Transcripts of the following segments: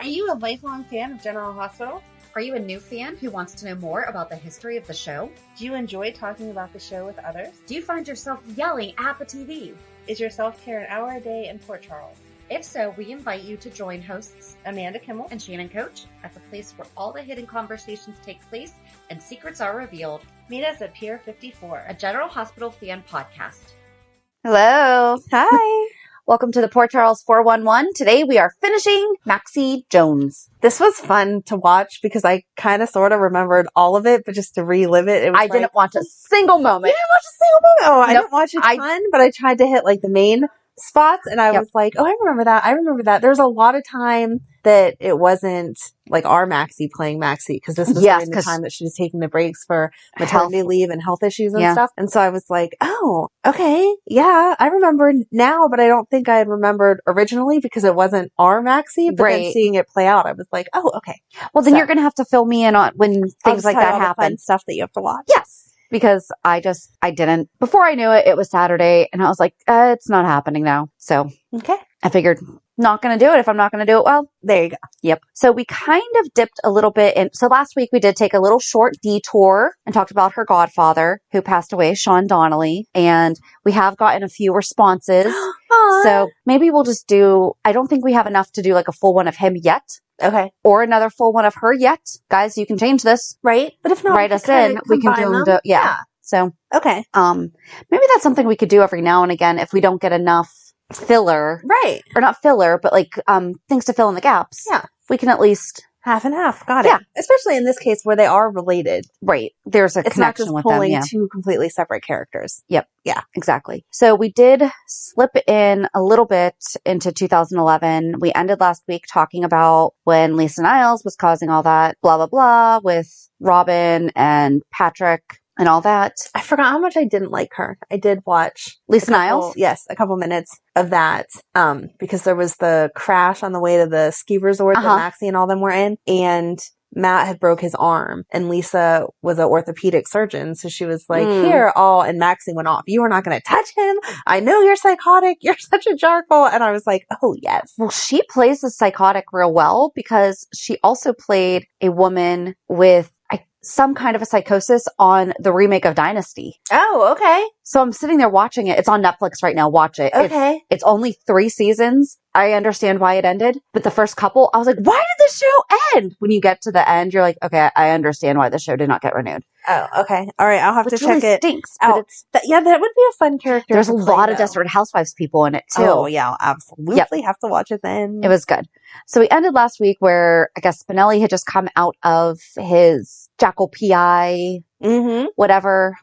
Are you a lifelong fan of General Hospital? Are you a new fan who wants to know more about the history of the show? Do you enjoy talking about the show with others? Do you find yourself yelling at the TV? Is your self-care an hour a day in Port Charles? If so, we invite you to join hosts Amanda Kimmel and Shannon Coach at the place where all the hidden conversations take place and secrets are revealed. Meet us at Pier 54, a General Hospital fan podcast. Hello. Hi. Welcome to the Port Charles 411. Today we are finishing Maxie Jones. This was fun to watch because I kind of sort of remembered all of it, but just to relive it, I didn't watch a single moment. You didn't watch a single moment? Oh, I Nope. didn't watch a ton, but I tried to hit like the main spots and I was like, oh, I remember that. I remember that. There's a lot of time that it wasn't like our Maxie playing Maxie because this was during the time that she was taking the breaks for maternity leave and health issues and stuff. And so I was like, oh, okay. Yeah, I remember now, but I don't think I had remembered originally because it wasn't our Maxie. But then seeing it play out, I was like, oh, okay. Well, then you're going to have to fill me in on when things like that happen. Fun stuff that you have to watch. Yes. Because I didn't. Before I knew it, it was Saturday, and I was like, it's not happening now. So I figured, not going to do it. If I'm not going to do it, well, there you go. Yep. So we kind of dipped a little bit in. So last week we did take a little short detour and talked about her godfather who passed away, Sean Donnelly. And we have gotten a few responses. So maybe we'll just I don't think we have enough to do like a full one of him yet. Okay. Or another full one of her yet. Guys, you can change this. Right. But if not, write us in. We can do them. Yeah. So, okay. Maybe that's something we could do every now and again if we don't get enough filler. Right. Or not filler, but like, things to fill in the gaps. Yeah. We can at least half and half. Got it. Yeah. Especially in this case where they are related. Right. There's a connection with them. It's not just pulling two completely separate characters. Yep. Yeah. Exactly. So we did slip in a little bit into 2011. We ended last week talking about when Lisa Niles was causing all that blah, blah, blah with Robin and Patrick and all that. I forgot how much I didn't like her. I did watch Lisa Niles. Yes, a couple minutes of that. Because there was the crash on the way to the ski resort that Maxie and all them were in, and Matt had broke his arm, and Lisa was an orthopedic surgeon, so she was like, and Maxie went off. You are not going to touch him. I know you're psychotic. You're such a jarkle. And I was like, oh, yes. Well, she plays the psychotic real well because she also played a woman with some kind of a psychosis on the remake of Dynasty. Oh, okay. So I'm sitting there watching it. It's on Netflix right now. Watch it. Okay. It's only 3 seasons. I understand why it ended. But the first couple, I was like, why did the show end? When you get to the end, you're like, okay, I understand why the show did not get renewed. Oh, okay. All right. I'll have to check it. Stinks. But that would be a fun character. There's a lot of Desperate Housewives people in it too. Oh, yeah. I'll absolutely have to watch it then. It was good. So we ended last week where I guess Spinelli had just come out of his Jackal PI, whatever.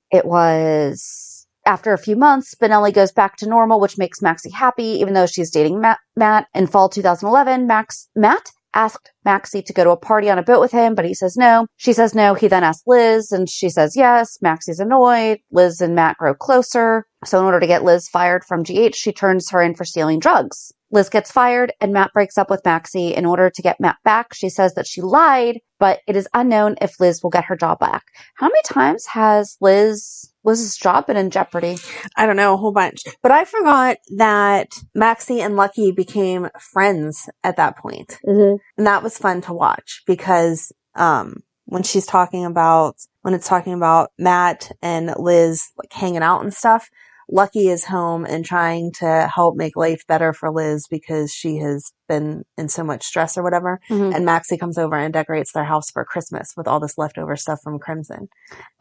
It was after a few months, Spinelli goes back to normal, which makes Maxie happy, even though she's dating Matt. In fall 2011, Matt asked Maxie to go to a party on a boat with him, but he says no. She says no. He then asks Liz, and she says yes. Maxie's annoyed. Liz and Matt grow closer. So in order to get Liz fired from GH, she turns her in for stealing drugs. Liz gets fired, and Matt breaks up with Maxie. In order to get Matt back, she says that she lied, but it is unknown if Liz will get her job back. How many times has Liz's job been in jeopardy? I don't know, a whole bunch. But I forgot that Maxie and Lucky became friends at that point. And that was fun to watch because when it's talking about Matt and Liz like hanging out and stuff, Lucky is home and trying to help make life better for Liz because she has been in so much stress or whatever. And Maxie comes over and decorates their house for Christmas with all this leftover stuff from Crimson.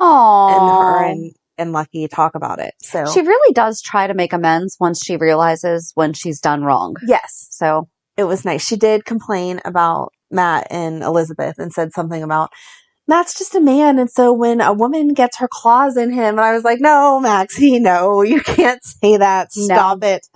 Aww. And her and Lucky talk about it. So she really does try to make amends once she realizes when she's done wrong. Yes. So it was nice. She did complain about Matt and Elizabeth and said something about Matt's just a man, and so when a woman gets her claws in him, and I was like, no, Maxie, no, you can't say that. Stop it.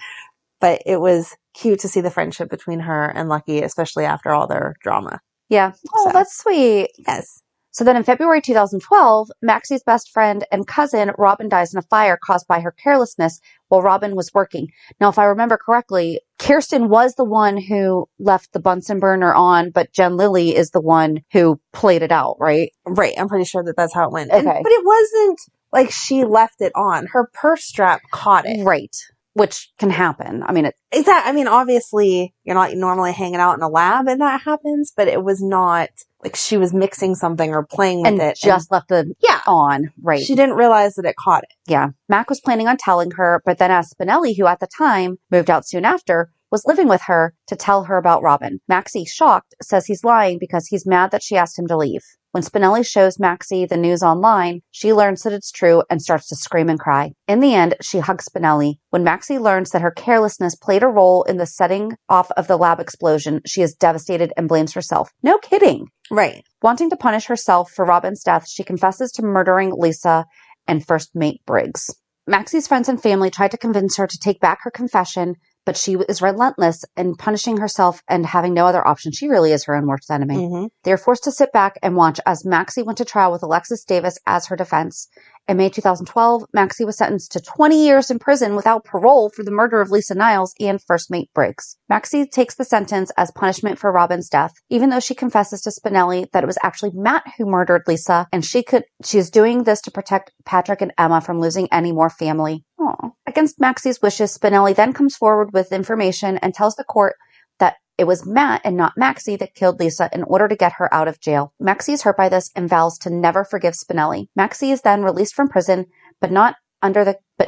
But it was cute to see the friendship between her and Lucky, especially after all their drama. Yeah. Oh, that's sweet. Yes. So then in February 2012, Maxie's best friend and cousin, Robin, dies in a fire caused by her carelessness while Robin was working. Now, if I remember correctly, Kirsten was the one who left the Bunsen burner on, but Jen Lilly is the one who played it out, right? Right. I'm pretty sure that's how it went. Okay. But it wasn't like she left it on. Her purse strap caught it. Right. which can happen. I mean, Exactly. I mean, obviously, you're not normally hanging out in a lab and that happens, but it was not like she was mixing something or playing with it. Just left it on. Right. She didn't realize that it caught it. Yeah. Mac was planning on telling her, but then asked Spinelli, who at the time moved out soon after, was living with her, to tell her about Robin. Maxie, shocked, says he's lying because he's mad that she asked him to leave. When Spinelli shows Maxie the news online, she learns that it's true and starts to scream and cry. In the end, she hugs Spinelli. When Maxie learns that her carelessness played a role in the setting off of the lab explosion, she is devastated and blames herself. No kidding. Right. Wanting to punish herself for Robin's death, she confesses to murdering Lisa and first mate Briggs. Maxie's friends and family tried to convince her to take back her confession, but she is relentless in punishing herself and having no other option. She really is her own worst enemy. Mm-hmm. They are forced to sit back and watch as Maxie went to trial with Alexis Davis as her defense. In May 2012, Maxie was sentenced to 20 years in prison without parole for the murder of Lisa Niles and first mate Briggs. Maxie takes the sentence as punishment for Robin's death, even though she confesses to Spinelli that it was actually Matt who murdered Lisa, and she is doing this to protect Patrick and Emma from losing any more family. Aww. Against Maxie's wishes, Spinelli then comes forward with information and tells the court that it was Matt and not Maxie that killed Lisa in order to get her out of jail. Maxie is hurt by this and vows to never forgive Spinelli. Maxie is then released from prison, but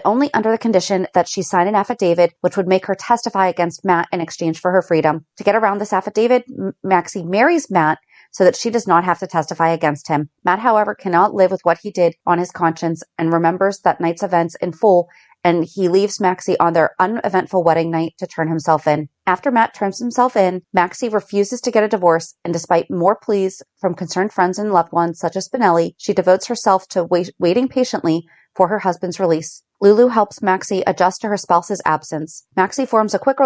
only under the condition that she sign an affidavit which would make her testify against Matt in exchange for her freedom. To get around this affidavit, Maxie marries Matt so that she does not have to testify against him. Matt, however, cannot live with what he did on his conscience and remembers that night's events in full, and he leaves Maxie on their uneventful wedding night to turn himself in. After Matt turns himself in, Maxie refuses to get a divorce, and despite more pleas from concerned friends and loved ones such as Spinelli, she devotes herself to waiting patiently for her husband's release. Lulu helps Maxie adjust to her spouse's absence. Maxie forms a quick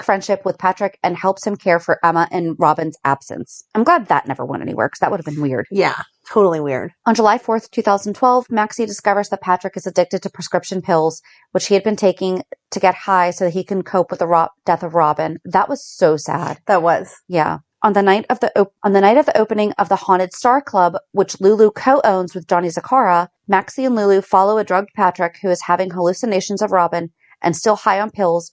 friendship with Patrick and helps him care for Emma in Robin's absence. I'm glad that never went anywhere because that would have been weird. Yeah, totally weird. On July 4th, 2012, Maxie discovers that Patrick is addicted to prescription pills, which he had been taking to get high so that he can cope with the death of Robin. That was so sad. That was. Yeah. On the night of the opening of the Haunted Star Club, which Lulu co-owns with Johnny Zakara, Maxie and Lulu follow a drugged Patrick who is having hallucinations of Robin and still high on pills,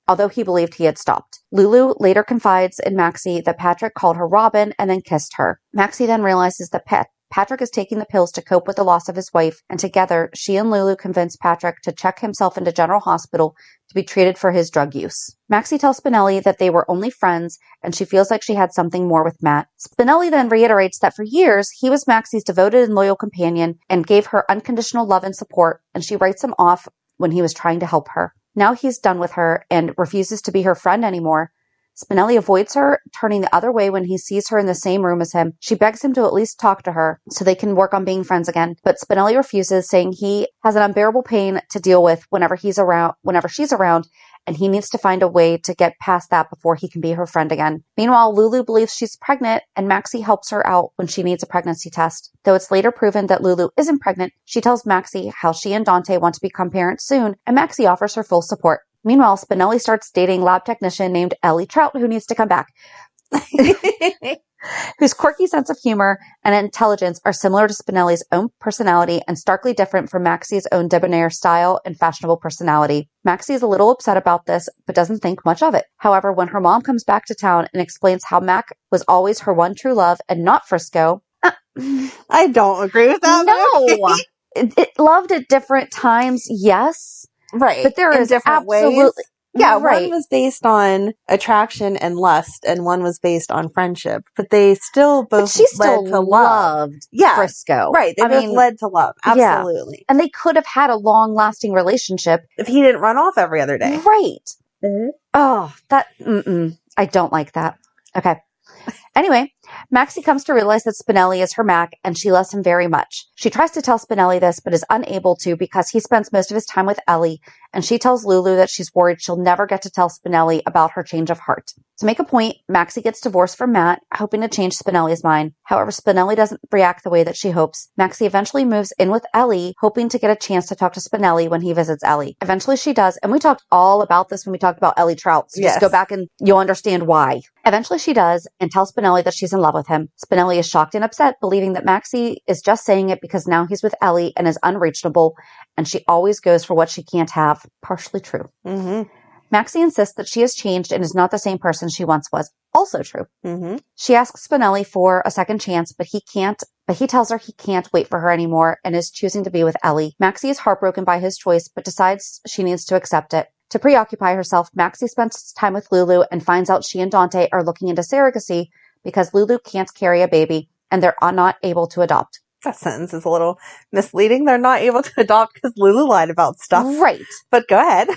although he believed he had stopped. Lulu later confides in Maxie that Patrick called her Robin and then kissed her. Maxie then realizes that Patrick is taking the pills to cope with the loss of his wife, and together, she and Lulu convince Patrick to check himself into General Hospital to be treated for his drug use. Maxie tells Spinelli that they were only friends, and she feels like she had something more with Matt. Spinelli then reiterates that for years, he was Maxie's devoted and loyal companion and gave her unconditional love and support, and she writes him off when he was trying to help her. Now he's done with her and refuses to be her friend anymore. Spinelli avoids her, turning the other way when he sees her in the same room as him. She begs him to at least talk to her so they can work on being friends again. But Spinelli refuses, saying he has an unbearable pain to deal with whenever she's around, and he needs to find a way to get past that before he can be her friend again. Meanwhile, Lulu believes she's pregnant, and Maxie helps her out when she needs a pregnancy test. Though it's later proven that Lulu isn't pregnant, she tells Maxie how she and Dante want to become parents soon, and Maxie offers her full support. Meanwhile, Spinelli starts dating lab technician named Ellie Trout, who needs to come back, whose quirky sense of humor and intelligence are similar to Spinelli's own personality and starkly different from Maxie's own debonair style and fashionable personality. Maxie is a little upset about this, but doesn't think much of it. However, when her mom comes back to town and explains how Mac was always her one true love and not Frisco... I don't agree with that. No! It loved at different times, yes. Right. But there in is different absolutely... ways. Yeah, right. One was based on attraction and lust, and one was based on friendship. But they still both led to love. Yeah, Frisco. Right. They both led to love. Absolutely. Yeah. And they could have had a long-lasting relationship. If he didn't run off every other day. Right. Mm-hmm. Oh, I don't like that. Okay. Anyway, Maxie comes to realize that Spinelli is her Mac, and she loves him very much. She tries to tell Spinelli this, but is unable to because he spends most of his time with Ellie, and she tells Lulu that she's worried she'll never get to tell Spinelli about her change of heart. To make a point, Maxie gets divorced from Matt, hoping to change Spinelli's mind. However, Spinelli doesn't react the way that she hopes. Maxie eventually moves in with Ellie, hoping to get a chance to talk to Spinelli when he visits Ellie. Eventually she does, and we talked all about this when we talked about Ellie Trout, so just go back and you'll understand why. Eventually she does, and tells Spinelli that she's in in love with him. Spinelli is shocked and upset, believing that Maxie is just saying it because now he's with Ellie and is unreachable, and she always goes for what she can't have. Partially true. Mm-hmm. Maxie insists that she has changed and is not the same person she once was. Also true. Mm-hmm. She asks Spinelli for a second chance, but he tells her he can't wait for her anymore and is choosing to be with Ellie. Maxie is heartbroken by his choice, but decides she needs to accept it. To preoccupy herself, Maxie spends time with Lulu and finds out she and Dante are looking into surrogacy because Lulu can't carry a baby and they're not able to adopt. That sentence is a little misleading. They're not able to adopt because Lulu lied about stuff. Right. But go ahead.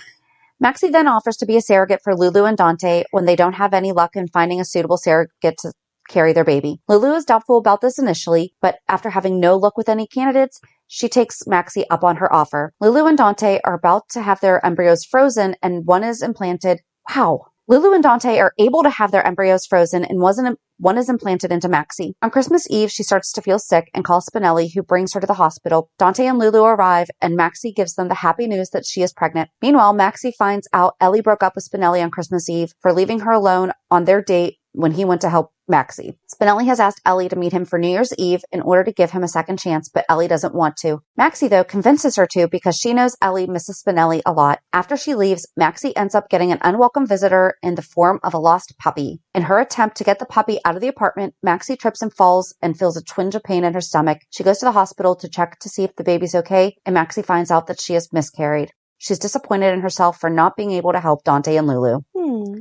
Maxie then offers to be a surrogate for Lulu and Dante when they don't have any luck in finding a suitable surrogate to carry their baby. Lulu is doubtful about this initially, but after having no luck with any candidates, she takes Maxie up on her offer. Lulu and Dante are about to have their embryos frozen and one is implanted. Wow. Lulu and Dante are able to have their embryos frozen and one is implanted into Maxie. On Christmas Eve, she starts to feel sick and calls Spinelli, who brings her to the hospital. Dante and Lulu arrive, and Maxie gives them the happy news that she is pregnant. Meanwhile, Maxie finds out Ellie broke up with Spinelli on Christmas Eve for leaving her alone on their date when he went to help Maxie. Spinelli has asked Ellie to meet him for New Year's Eve in order to give him a second chance, but Ellie doesn't want to. Maxie, though, convinces her to because she knows Ellie misses Spinelli a lot. After she leaves, Maxie ends up getting an unwelcome visitor in the form of a lost puppy. In her attempt to get the puppy out of the apartment, Maxie trips and falls and feels a twinge of pain in her stomach. She goes to the hospital to check to see if the baby's okay, and Maxie finds out that she has miscarried. She's disappointed in herself for not being able to help Dante and Lulu.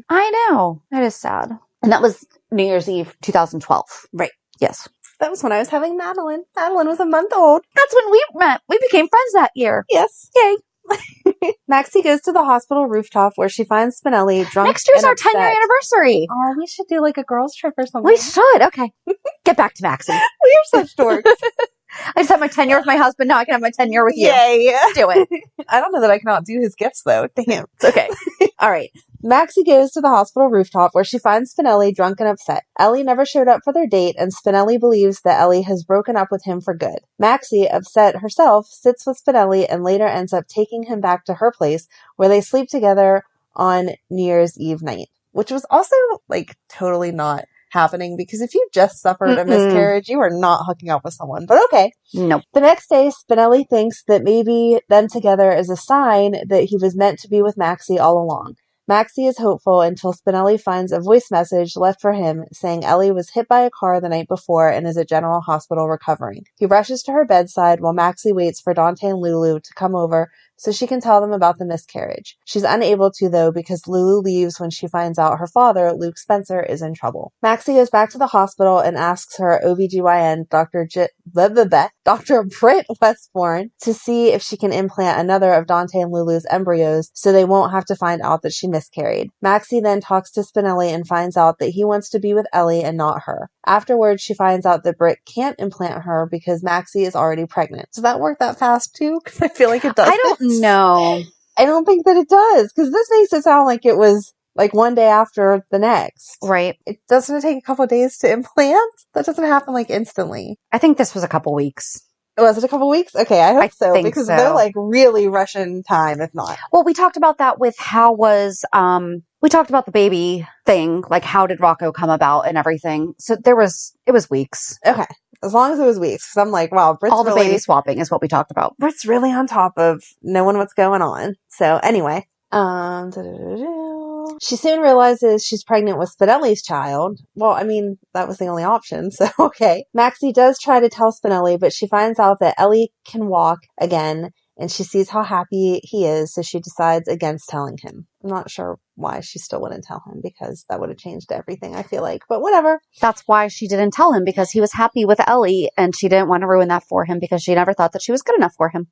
I know. That is sad. And that was New Year's Eve, 2012. Right. Yes. That was when I was having Madeline. Madeline was a month old. That's when we met. We became friends that year. Yes. Yay. Maxie goes to the hospital rooftop where she finds Spinelli drunk. Next year's and our upset. 10-year anniversary. Oh, we should do like a girls' trip or something. We should. Okay. Get back to Maxie. We are such dorks. I just had my 10-year with my husband. Now I can have my 10-year with you. Yay. Do it. I don't know that I can outdo his gifts, though. Damn. It's okay. All right. Maxie goes to the hospital rooftop where she finds Spinelli drunk and upset. Ellie never showed up for their date, and Spinelli believes that Ellie has broken up with him for good. Maxie, upset herself, sits with Spinelli and later ends up taking him back to her place where they sleep together on New Year's Eve night, which was also, like, totally not happening because if you just suffered a miscarriage, you are not hooking up with someone. But okay. Nope. The next day, Spinelli thinks that maybe them together is a sign that he was meant to be with Maxie all along. Maxie is hopeful until Spinelli finds a voice message left for him saying Ellie was hit by a car the night before and is at General Hospital recovering. He rushes to her bedside while Maxie waits for Dante and Lulu to come over so she can tell them about the miscarriage. She's unable to, though, because Lulu leaves when she finds out her father, Luke Spencer, is in trouble. Maxie goes back to the hospital and asks her OBGYN, Dr. Britt Westbourne, to see if she can implant another of Dante and Lulu's embryos so they won't have to find out that she miscarried. Maxie then talks to Spinelli and finds out that he wants to be with Ellie and not her. Afterwards, she finds out that Britt can't implant her because Maxie is already pregnant. Does that work that fast, too? Because I feel like it does. I don't know. I don't think that it does, because this makes it sound like it was like one day after the next. Right. It doesn't take a couple days to implant? That doesn't happen like instantly. I think this was a couple weeks. Was it a couple weeks? Okay, I hope so, think because so. they're like really rushing time, if not. Well, we talked about that with we talked about the baby thing, like how did Rocco come about and everything. So it was weeks. Okay. As long as it was weeks, because I'm like, wow, Britt's all the baby swapping is what we talked about. Britt's really on top of knowing what's going on. So anyway, she soon realizes she's pregnant with Spinelli's child. Well, I mean, that was the only option, so okay. Maxie does try to tell Spinelli, but she finds out that Ellie can walk again, and she sees how happy he is, so she decides against telling him. I'm not sure why she still wouldn't tell him, because that would have changed everything, I feel like. But whatever. That's why she didn't tell him, because he was happy with Ellie, and she didn't want to ruin that for him, because she never thought that she was good enough for him.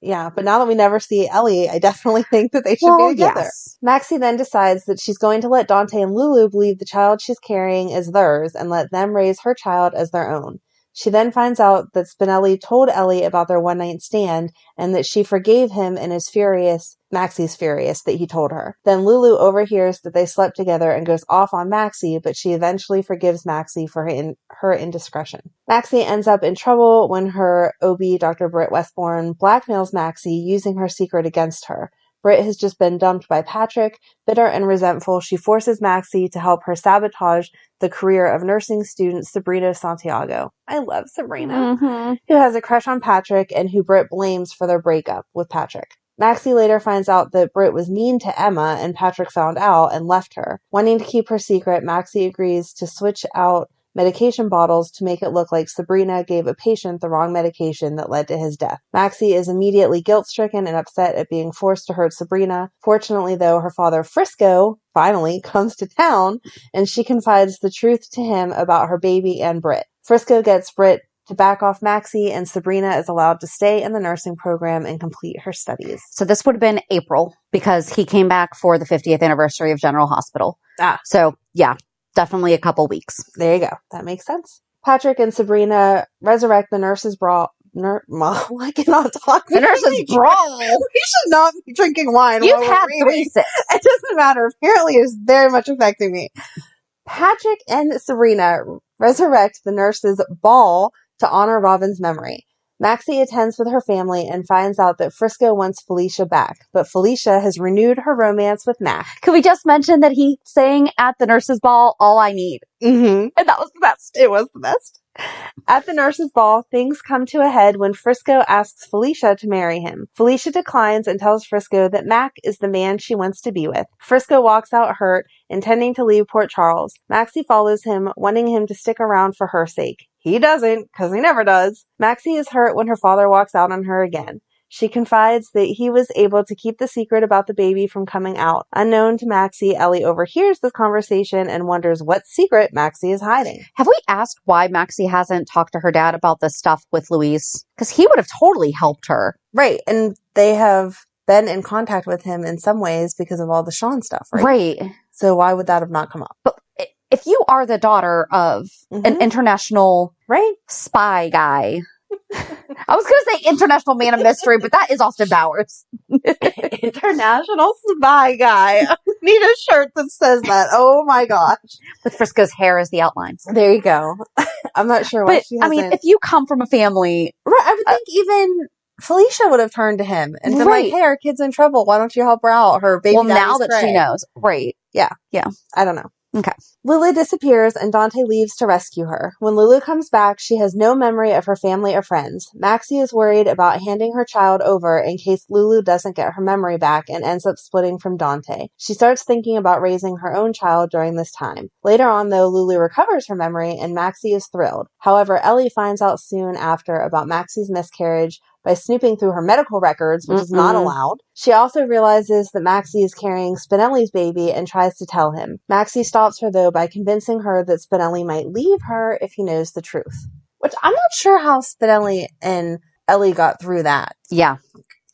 Yeah, but now that we never see Ellie, I definitely think that they should be together. Yes. Maxie then decides that she's going to let Dante and Lulu believe the child she's carrying is theirs and let them raise her child as their own. She then finds out that Spinelli told Ellie about their one-night stand and that she forgave him and is furious. Maxie's furious that he told her. Then Lulu overhears that they slept together and goes off on Maxie, but she eventually forgives Maxie for her indiscretion. Maxie ends up in trouble when her OB, Dr. Britt Westbourne, blackmails Maxie using her secret against her. Britt has just been dumped by Patrick. Bitter and resentful, she forces Maxie to help her sabotage the career of nursing student Sabrina Santiago. I love Sabrina. Who has a crush on Patrick and who Britt blames for their breakup with Patrick. Maxie later finds out that Britt was mean to Emma and Patrick found out and left her. Wanting to keep her secret, Maxie agrees to switch out medication bottles to make it look like Sabrina gave a patient the wrong medication that led to his death. Maxie is immediately guilt-stricken and upset at being forced to hurt Sabrina. Fortunately, though, her father Frisco finally comes to town and she confides the truth to him about her baby and Britt. Frisco gets Britt to back off Maxie, and Sabrina is allowed to stay in the nursing program and complete her studies. So this would have been April because he came back for the 50th anniversary of General Hospital. So yeah, definitely a couple weeks. There you go. That makes sense. Patrick and Sabrina resurrect the nurse's brawl. I cannot talk. The nurse's brawl. We should not be drinking wine. You've had 3 sips. It doesn't matter. Apparently, it's very much affecting me. Patrick and Sabrina resurrect the nurse's ball to honor Robin's memory. Maxie attends with her family and finds out that Frisco wants Felicia back, but Felicia has renewed her romance with Mac. Could we just mention that he sang at the nurse's ball, All I Need? Mm-hmm. And that was the best. It was the best. At the nurse's ball, things come to a head when Frisco asks Felicia to marry him. Felicia declines and tells Frisco that Mac is the man she wants to be with. Frisco walks out hurt, intending to leave Port Charles. Maxie follows him, wanting him to stick around for her sake. He doesn't, because he never does. Maxie is hurt when her father walks out on her again. She confides that he was able to keep the secret about the baby from coming out. Unknown to Maxie, Ellie overhears this conversation and wonders what secret Maxie is hiding. Have we asked why Maxie hasn't talked to her dad about this stuff with Louise? Because he would have totally helped her. Right, and they have been in contact with him in some ways because of all the Sean stuff, right? Right. So why would that have not come up? But if you are the daughter of an international spy guy... I was going to say international man of mystery, but that is Austin Bowers. International spy guy. I need a shirt that says that. Oh my gosh. With Frisco's hair as the outlines. There you go. I'm not sure why but, she hasn't. I mean, if you come from a family... Right, I would think even Felicia would have turned to him and been like, hey, our kid's in trouble. Why don't you help her out? Her baby now that she knows. Right. Yeah. Yeah. I don't know. Okay. Lulu disappears and Dante leaves to rescue her. When Lulu comes back, she has no memory of her family or friends. Maxie is worried about handing her child over in case Lulu doesn't get her memory back and ends up splitting from Dante. She starts thinking about raising her own child during this time. Later on, though, Lulu recovers her memory and Maxie is thrilled. However, Ellie finds out soon after about Maxie's miscarriage by snooping through her medical records, which is not allowed. She also realizes that Maxie is carrying Spinelli's baby and tries to tell him. Maxie stops her, though, by convincing her that Spinelli might leave her if he knows the truth. Which I'm not sure how Spinelli and Ellie got through that. Yeah.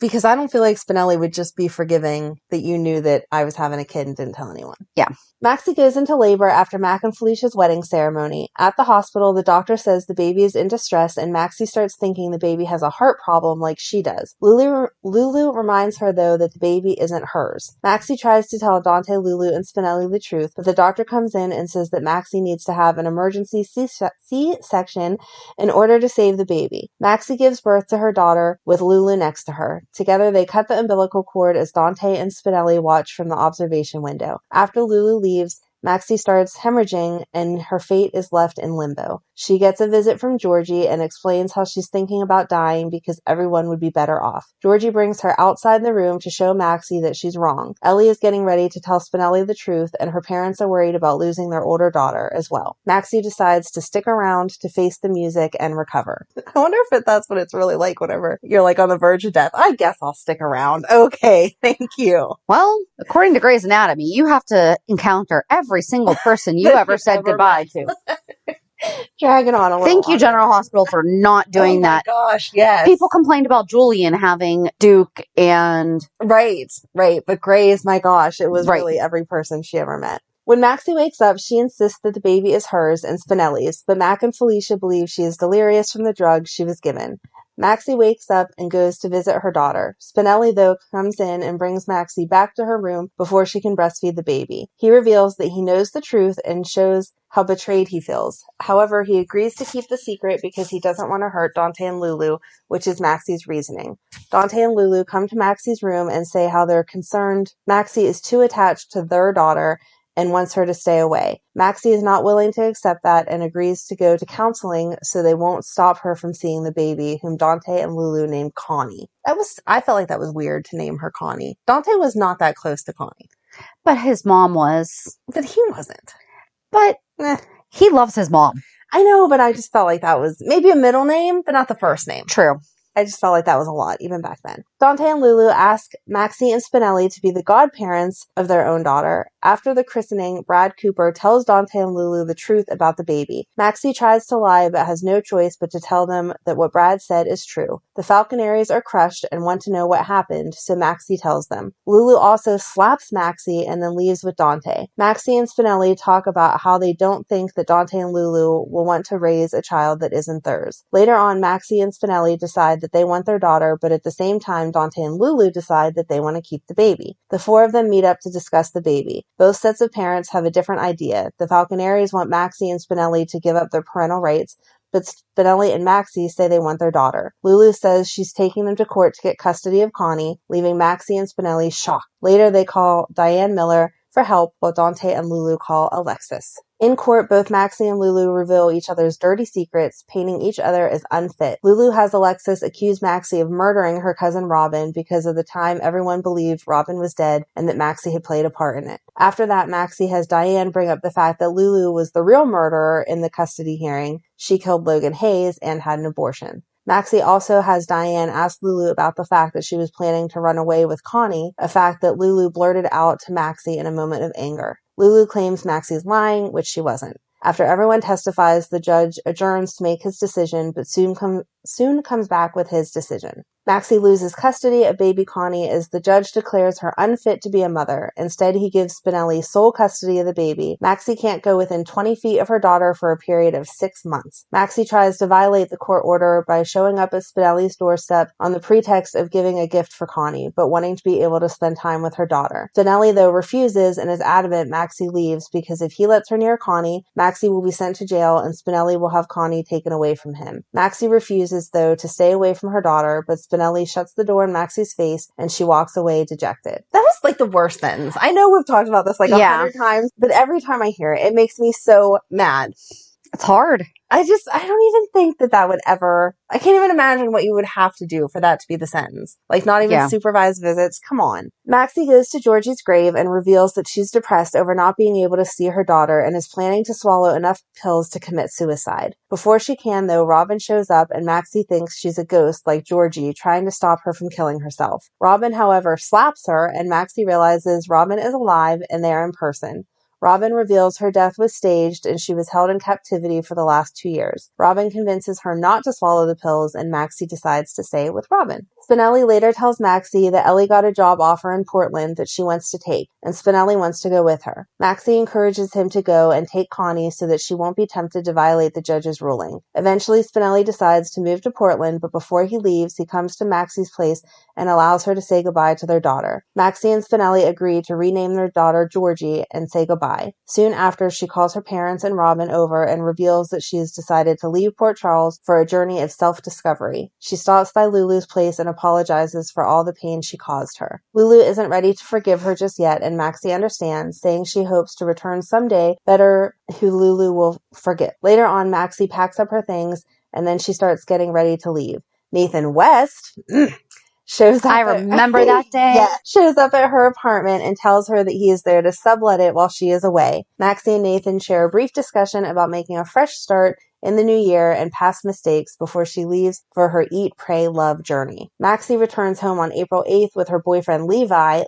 Because I don't feel like Spinelli would just be forgiving that you knew that I was having a kid and didn't tell anyone. Yeah. Maxie goes into labor after Mac and Felicia's wedding ceremony. At the hospital, the doctor says the baby is in distress and Maxie starts thinking the baby has a heart problem like she does. Lulu reminds her, though, that the baby isn't hers. Maxie tries to tell Dante, Lulu, and Spinelli the truth, but the doctor comes in and says that Maxie needs to have an emergency C-section in order to save the baby. Maxie gives birth to her daughter with Lulu next to her. Together, they cut the umbilical cord as Dante and Spinelli watch from the observation window. After Lulu leaves, Maxie starts hemorrhaging and her fate is left in limbo. She gets a visit from Georgie and explains how she's thinking about dying because everyone would be better off. Georgie brings her outside the room to show Maxie that she's wrong. Ellie is getting ready to tell Spinelli the truth and her parents are worried about losing their older daughter as well. Maxie decides to stick around to face the music and recover. I wonder if that's what it's really like whenever you're like on the verge of death. I guess I'll stick around. Okay, thank you. Well, according to Grey's Anatomy, you have to encounter every single person you ever said goodbye to. Dragging on a little. Thank you, General Hospital, for not doing that. Oh my gosh, yes. People complained about Julian having Duke and... Right. But Grey's, my gosh, it was really every person she ever met. When Maxie wakes up, she insists that the baby is hers and Spinelli's, but Mac and Felicia believe she is delirious from the drugs she was given. Maxie wakes up and goes to visit her daughter. Spinelli, though, comes in and brings Maxie back to her room before she can breastfeed the baby. He reveals that he knows the truth and shows how betrayed he feels. However, he agrees to keep the secret because he doesn't want to hurt Dante and Lulu, which is Maxie's reasoning. Dante and Lulu come to Maxie's room and say how they're concerned Maxie is too attached to their daughter and wants her to stay away. Maxie is not willing to accept that and agrees to go to counseling so they won't stop her from seeing the baby, whom Dante and Lulu named Connie. I felt like that was weird to name her Connie. Dante was not that close to Connie. But his mom was. But he wasn't. But he loves his mom. I know, but I just felt like that was maybe a middle name, but not the first name. True. I just felt like that was a lot, even back then. Dante and Lulu ask Maxie and Spinelli to be the godparents of their own daughter. After the christening, Brad Cooper tells Dante and Lulu the truth about the baby. Maxie tries to lie, but has no choice but to tell them that what Brad said is true. The Falconaries are crushed and want to know what happened, so Maxie tells them. Lulu also slaps Maxie and then leaves with Dante. Maxie and Spinelli talk about how they don't think that Dante and Lulu will want to raise a child that isn't theirs. Later on, Maxie and Spinelli decide that they want their daughter, but at the same time, Dante and Lulu decide that they want to keep the baby. The four of them meet up to discuss the baby. Both sets of parents have a different idea. The Falconaries want Maxie and Spinelli to give up their parental rights, but Spinelli and Maxie say they want their daughter. Lulu says she's taking them to court to get custody of Connie, leaving Maxie and Spinelli shocked. Later, they call Diane Miller for help, while Dante and Lulu call Alexis. In court, both Maxie and Lulu reveal each other's dirty secrets, painting each other as unfit. Lulu has Alexis accuse Maxie of murdering her cousin Robin because of the time everyone believed Robin was dead and that Maxie had played a part in it. After that, Maxie has Diane bring up the fact that Lulu was the real murderer in the custody hearing. She killed Logan Hayes and had an abortion. Maxie also has Diane ask Lulu about the fact that she was planning to run away with Connie, a fact that Lulu blurted out to Maxie in a moment of anger. Lulu claims Maxie's lying, which she wasn't. After everyone testifies, the judge adjourns to make his decision, but soon comes back with his decision. Maxie loses custody of baby Connie as the judge declares her unfit to be a mother. Instead, he gives Spinelli sole custody of the baby. Maxie can't go within 20 feet of her daughter for a period of 6 months. Maxie tries to violate the court order by showing up at Spinelli's doorstep on the pretext of giving a gift for Connie, but wanting to be able to spend time with her daughter. Spinelli, though, refuses and is adamant Maxie leaves because if he lets her near Connie, Maxie will be sent to jail and Spinelli will have Connie taken away from him. Maxie refuses, though, to stay away from her daughter, but Spinelli shuts the door in Maxie's face and she walks away dejected. That was like the worst sentence. I know we've talked about this like 100 times, but every time I hear it, it makes me so mad. It's hard. I don't even think that would ever, I can't even imagine what you would have to do for that to be the sentence. Like not even supervised visits. Come on. Maxie goes to Georgie's grave and reveals that she's depressed over not being able to see her daughter and is planning to swallow enough pills to commit suicide. Before she can, though, Robin shows up and Maxie thinks she's a ghost like Georgie, trying to stop her from killing herself. Robin, however, slaps her and Maxie realizes Robin is alive and they are in person. Robin reveals her death was staged and she was held in captivity for the last 2 years. Robin convinces her not to swallow the pills and Maxie decides to stay with Robin. Spinelli later tells Maxie that Ellie got a job offer in Portland that she wants to take, and Spinelli wants to go with her. Maxie encourages him to go and take Connie so that she won't be tempted to violate the judge's ruling. Eventually, Spinelli decides to move to Portland, but before he leaves, he comes to Maxie's place and allows her to say goodbye to their daughter. Maxie and Spinelli agree to rename their daughter Georgie and say goodbye. Soon after, she calls her parents and Robin over and reveals that she has decided to leave Port Charles for a journey of self-discovery. She stops by Lulu's place and apologizes for all the pain she caused her. Lulu isn't ready to forgive her just yet, and Maxie understands, saying she hopes to return someday, better who Lulu will forget. Later on, Maxie packs up her things, and then she starts getting ready to leave. Nathan West shows up. I remember that day. Yeah, shows up at her apartment and tells her that he is there to sublet it while she is away. Maxie and Nathan share a brief discussion about making a fresh start in the new year and past mistakes before she leaves for her eat, pray, love journey. Maxie returns home on April 8th with her boyfriend Levi,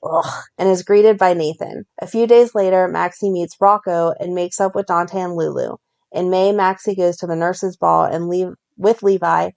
and is greeted by Nathan. A few days later, Maxie meets Rocco and makes up with Dante and Lulu. In May, Maxie goes to the nurses' ball and with Levi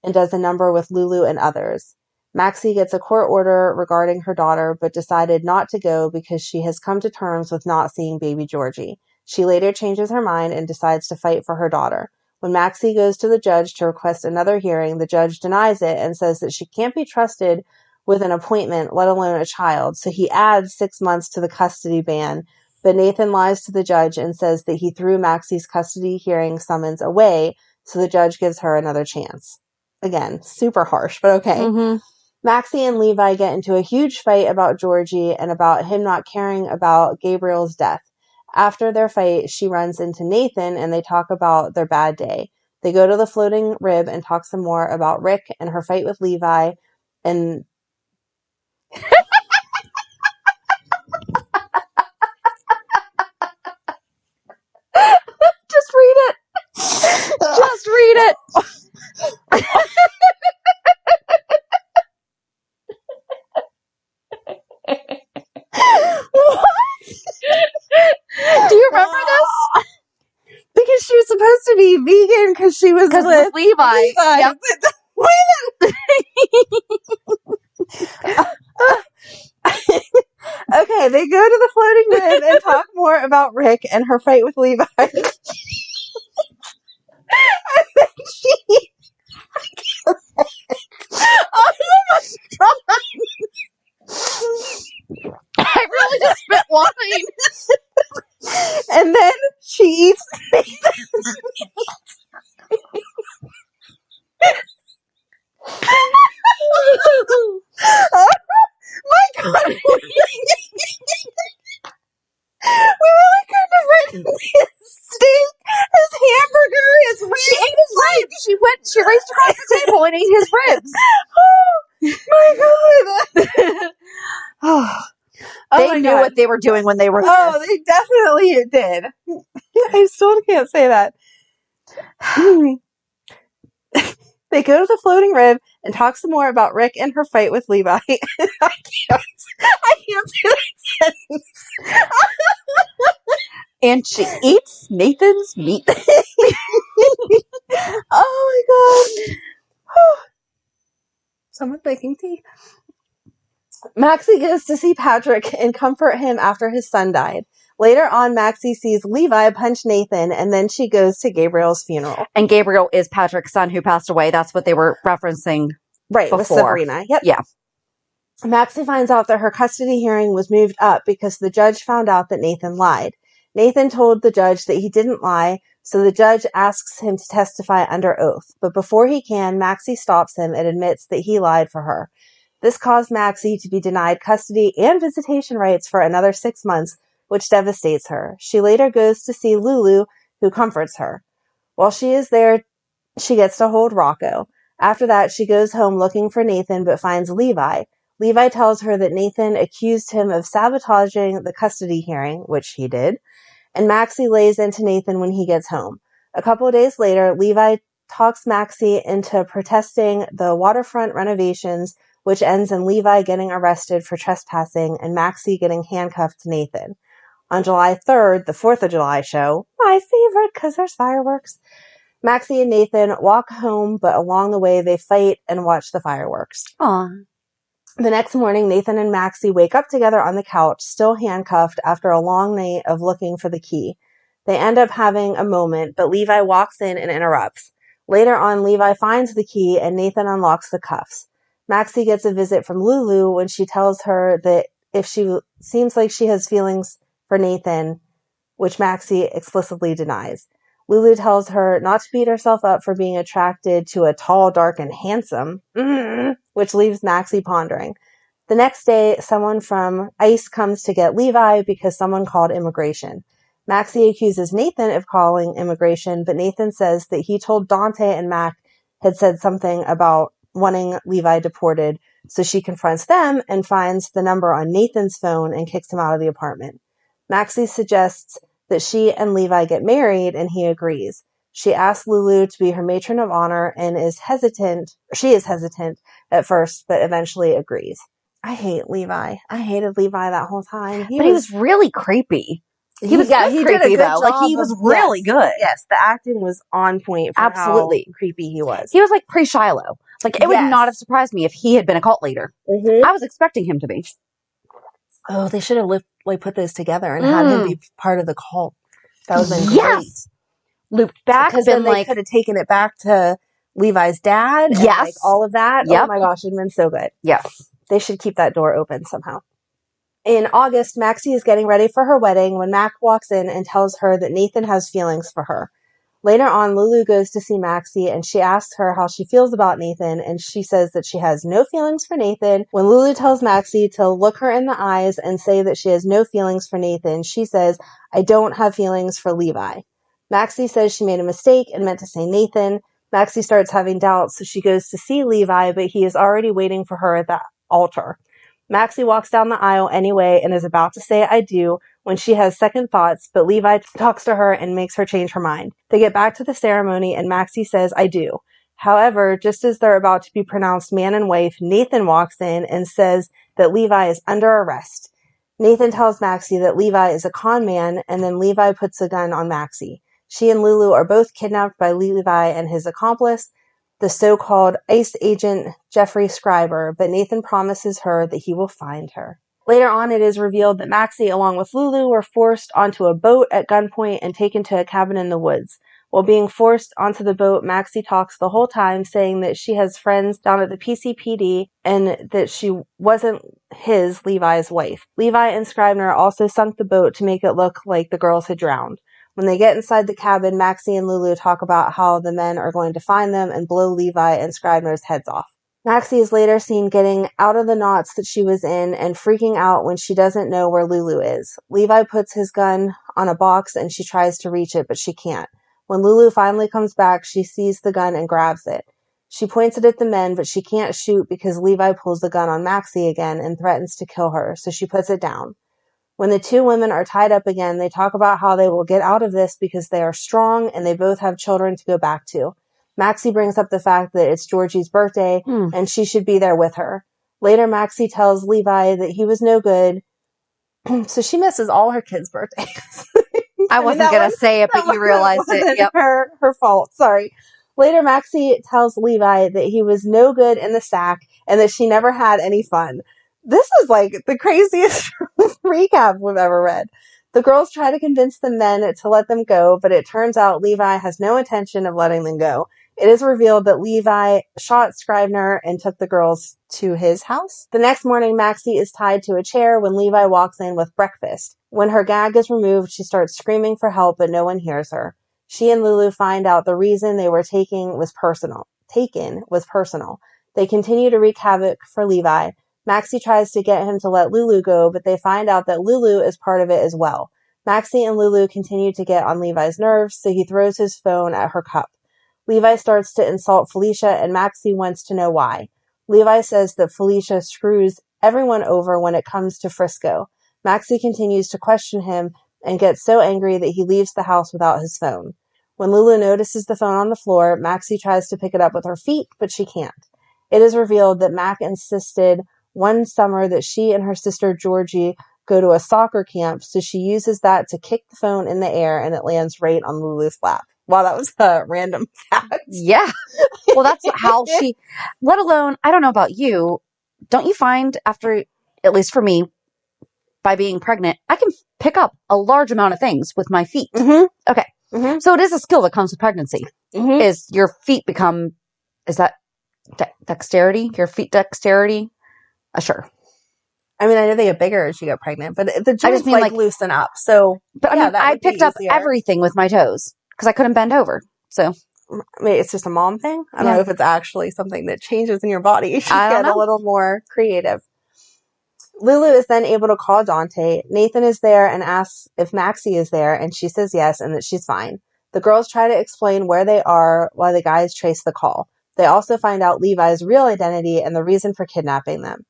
and does a number with Lulu and others. Maxie gets a court order regarding her daughter, but decided not to go because she has come to terms with not seeing baby Georgie. She later changes her mind and decides to fight for her daughter. When Maxie goes to the judge to request another hearing, the judge denies it and says that she can't be trusted with an appointment, let alone a child. So he adds 6 months to the custody ban. But Nathan lies to the judge and says that he threw Maxie's custody hearing summons away, so the judge gives her another chance. Again, super harsh, but okay. Mm-hmm. Maxie and Levi get into a huge fight about Georgie and about him not caring about Gabriel's death. After their fight, she runs into Nathan and they talk about their bad day. They go to the floating rib and talk some more about Rick and her fight with Levi and Just read it. Just read it. Do you remember this? Because she was supposed to be vegan because she was with Levi. Yep. Okay, they go to the floating rib and talk more about Rick and her fight with Levi. And then she... Oh my God. I really just spit wine. And then she eats oh my God. We really couldn't have written his steak, his hamburger, his ribs. She ate his ribs. She raced across the table and ate his ribs. Oh my God. They knew what they were doing when they wrote this. They definitely did. I still can't say that. They go to the floating rib and talk some more about Rick and her fight with Levi. I can't say that sentence. And she eats Nathan's meat. Oh my God. Someone making tea. Maxie goes to see Patrick and comfort him after his son died. Later on, Maxie sees Levi punch Nathan, and then she goes to Gabriel's funeral. And Gabriel is Patrick's son who passed away. That's what they were referencing before. With Sabrina. Yep. Yeah. Maxie finds out that her custody hearing was moved up because the judge found out that Nathan lied. Nathan told the judge that he didn't lie, so the judge asks him to testify under oath. But before he can, Maxie stops him and admits that he lied for her. This caused Maxie to be denied custody and visitation rights for another 6 months, which devastates her. She later goes to see Lulu, who comforts her. While she is there, she gets to hold Rocco. After that, she goes home looking for Nathan but finds Levi. Levi tells her that Nathan accused him of sabotaging the custody hearing, which he did, and Maxie lays into Nathan when he gets home. A couple of days later, Levi talks Maxie into protesting the waterfront renovations, which ends in Levi getting arrested for trespassing and Maxie getting handcuffed to Nathan. On July 3rd, the 4th of July show, my favorite because there's fireworks, Maxie and Nathan walk home, but along the way they fight and watch the fireworks. Aww. The next morning, Nathan and Maxie wake up together on the couch, still handcuffed after a long night of looking for the key. They end up having a moment, but Levi walks in and interrupts. Later on, Levi finds the key and Nathan unlocks the cuffs. Maxie gets a visit from Lulu when she tells her that if she seems like she has feelings for Nathan, which Maxie explicitly denies. Lulu tells her not to beat herself up for being attracted to a tall, dark, and handsome, which leaves Maxie pondering. The next day, someone from ICE comes to get Levi because someone called immigration. Maxie accuses Nathan of calling immigration, but Nathan says that he told Dante and Mac had said something about wanting Levi deported, so she confronts them and finds the number on Nathan's phone and kicks him out of the apartment. Maxie suggests that she and Levi get married, and he agrees. She asks Lulu to be her matron of honor and she is hesitant at first, but eventually agrees. I hate Levi. I hated Levi that whole time. He was really creepy. He was he creepy, did a good though. job. Like, he was really good. Yes, the acting was on point for Absolutely. how creepy he was. He was like pre-Shiloh. Like, it would not have surprised me if he had been a cult leader. Mm-hmm. I was expecting him to be. Oh, they should have put those together and had him be part of the cult. That would have been great. looped back, because been then they like, could have taken it back to Levi's dad. And yes, like all of that. Yep. Oh my gosh, it'd been so good. yes. They should keep that door open somehow. In August, Maxie is getting ready for her wedding when Mac walks in and tells her that Nathan has feelings for her. Later on, Lulu goes to see Maxie and she asks her how she feels about Nathan, and she says that she has no feelings for Nathan. When Lulu tells Maxie to look her in the eyes and say that she has no feelings for Nathan, she says, I don't have feelings for Levi. Maxie says she made a mistake and meant to say Nathan. Maxie starts having doubts, so she goes to see Levi, but he is already waiting for her at the altar. Maxie walks down the aisle anyway and is about to say I do when she has second thoughts, but Levi talks to her and makes her change her mind. They get back to the ceremony and Maxie says I do. However, just as they're about to be pronounced man and wife, Nathan walks in and says that Levi is under arrest. Nathan tells Maxie that Levi is a con man, and then Levi puts a gun on Maxie. She and Lulu are both kidnapped by Levi and his accomplice, the so-called ICE agent Jeffrey Scriber, but Nathan promises her that he will find her. Later on, it is revealed that Maxie, along with Lulu, were forced onto a boat at gunpoint and taken to a cabin in the woods. While being forced onto the boat, Maxie talks the whole time, saying that she has friends down at the PCPD and that she wasn't Levi's wife. Levi and Scribner also sunk the boat to make it look like the girls had drowned. When they get inside the cabin, Maxie and Lulu talk about how the men are going to find them and blow Levi and Scribner's heads off. Maxie is later seen getting out of the knots that she was in and freaking out when she doesn't know where Lulu is. Levi puts his gun on a box and she tries to reach it, but she can't. When Lulu finally comes back, she sees the gun and grabs it. She points it at the men, but she can't shoot because Levi pulls the gun on Maxie again and threatens to kill her, so she puts it down. When the two women are tied up again, they talk about how they will get out of this because they are strong and they both have children to go back to. Maxie brings up the fact that it's Georgie's birthday and she should be there with her. Later, Maxie tells Levi that he was no good, so she misses all her kids' birthdays. I wasn't going to say it, but you realized it. Yep. Her fault. Sorry. Later, Maxie tells Levi that he was no good in the sack and that she never had any fun. This is like the craziest recap we've ever read. The girls try to convince the men to let them go, but it turns out Levi has no intention of letting them go. It is revealed that Levi shot Scribner and took the girls to his house. The next morning, Maxie is tied to a chair when Levi walks in with breakfast. When her gag is removed, she starts screaming for help, but no one hears her. She and Lulu find out the reason they were taken was personal. They continue to wreak havoc for Levi. Maxie tries to get him to let Lulu go, but they find out that Lulu is part of it as well. Maxie and Lulu continue to get on Levi's nerves, so he throws his phone at her cup. Levi starts to insult Felicia, and Maxie wants to know why. Levi says that Felicia screws everyone over when it comes to Frisco. Maxie continues to question him and gets so angry that he leaves the house without his phone. When Lulu notices the phone on the floor, Maxie tries to pick it up with her feet, but she can't. It is revealed that Mac insisted one summer that she and her sister Georgie go to a soccer camp, so she uses that to kick the phone in the air and it lands right on Lulu's lap. Wow, that was a random fact. Yeah. Well, that's how she, let alone, I don't know about you, don't you find after, at least for me, by being pregnant, I can pick up a large amount of things with my feet. Mm-hmm. Okay. Mm-hmm. So it is a skill that comes with pregnancy. Mm-hmm. Is your feet become, is that dexterity? Your feet dexterity? Sure. I mean, I know they get bigger as you get pregnant, but the joints like loosen up. So, but yeah, I mean, I picked up everything with my toes because I couldn't bend over. So, I mean, it's just a mom thing. I don't know if it's actually something that changes in your body. You should get a little more creative. Lulu is then able to call Dante. Nathan is there and asks if Maxie is there, and she says yes and that she's fine. The girls try to explain where they are while the guys trace the call. They also find out Levi's real identity and the reason for kidnapping them.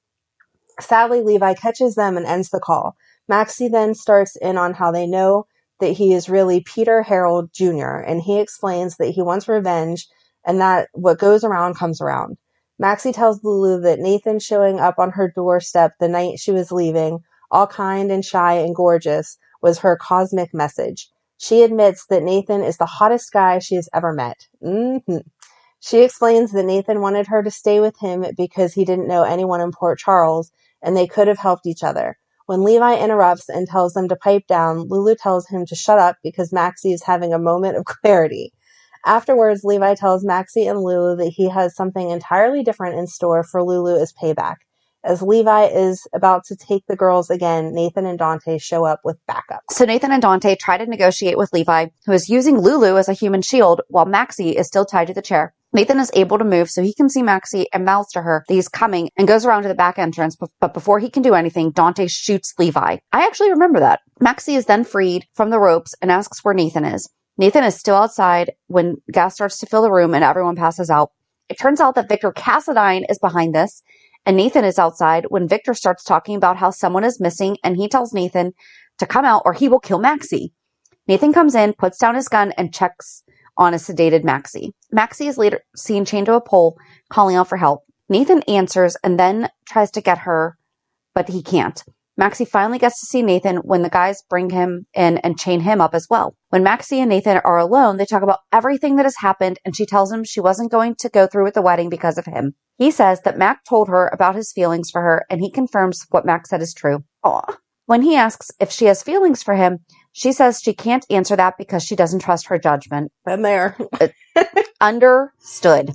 Sadly, Levi catches them and ends the call. Maxie then starts in on how they know that he is really Peter Harold Jr., and he explains that he wants revenge and that what goes around comes around. Maxie tells Lulu that Nathan showing up on her doorstep the night she was leaving, all kind and shy and gorgeous, was her cosmic message. She admits that Nathan is the hottest guy she has ever met. She explains that Nathan wanted her to stay with him because he didn't know anyone in Port Charles, and they could have helped each other. When Levi interrupts and tells them to pipe down, Lulu tells him to shut up because Maxie is having a moment of clarity. Afterwards, Levi tells Maxie and Lulu that he has something entirely different in store for Lulu as payback. As Levi is about to take the girls again, Nathan and Dante show up with backup. So Nathan and Dante try to negotiate with Levi, who is using Lulu as a human shield while Maxie is still tied to the chair. Nathan is able to move so he can see Maxie and mouths to her that he's coming and goes around to the back entrance, but before he can do anything, Dante shoots Levi. I actually remember that. Maxie is then freed from the ropes and asks where Nathan is. Nathan is still outside when gas starts to fill the room and everyone passes out. It turns out that Victor Cassadine is behind this, and Nathan is outside when Victor starts talking about how someone is missing, and he tells Nathan to come out or he will kill Maxie. Nathan comes in, puts down his gun, and checks on a sedated Maxie. Maxie is later seen chained to a pole, calling out for help. Nathan answers and then tries to get her, but he can't. Maxie finally gets to see Nathan when the guys bring him in and chain him up as well. When Maxie and Nathan are alone, they talk about everything that has happened, and she tells him she wasn't going to go through with the wedding because of him. He says that Mac told her about his feelings for her, and he confirms what Mac said is true. Aww. When he asks if she has feelings for him, she says she can't answer that because she doesn't trust her judgment. Been there. Understood.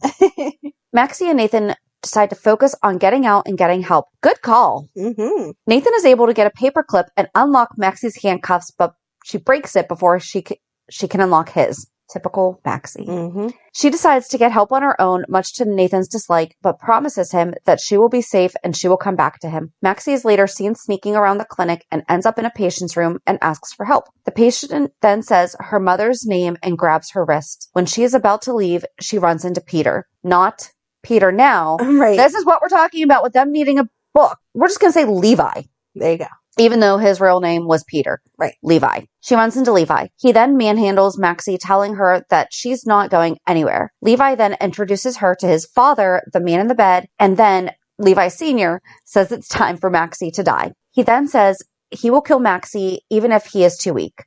Maxie and Nathan decide to focus on getting out and getting help. Good call. Mm-hmm. Nathan is able to get a paper clip and unlock Maxie's handcuffs, but she breaks it before she can unlock his. Typical Maxie. Mm-hmm. She decides to get help on her own, much to Nathan's dislike, but promises him that she will be safe and she will come back to him. Maxie is later seen sneaking around the clinic and ends up in a patient's room and asks for help. The patient then says her mother's name and grabs her wrist. When she is about to leave, she runs into Peter. Not Peter now. Right. This is what we're talking about with them needing a book. We're just going to say Levi. There you go. Even though his real name was Peter. Right. Levi. She runs into Levi. He then manhandles Maxie, telling her that she's not going anywhere. Levi then introduces her to his father, the man in the bed, and then Levi Sr. says it's time for Maxie to die. He then says he will kill Maxie even if he is too weak.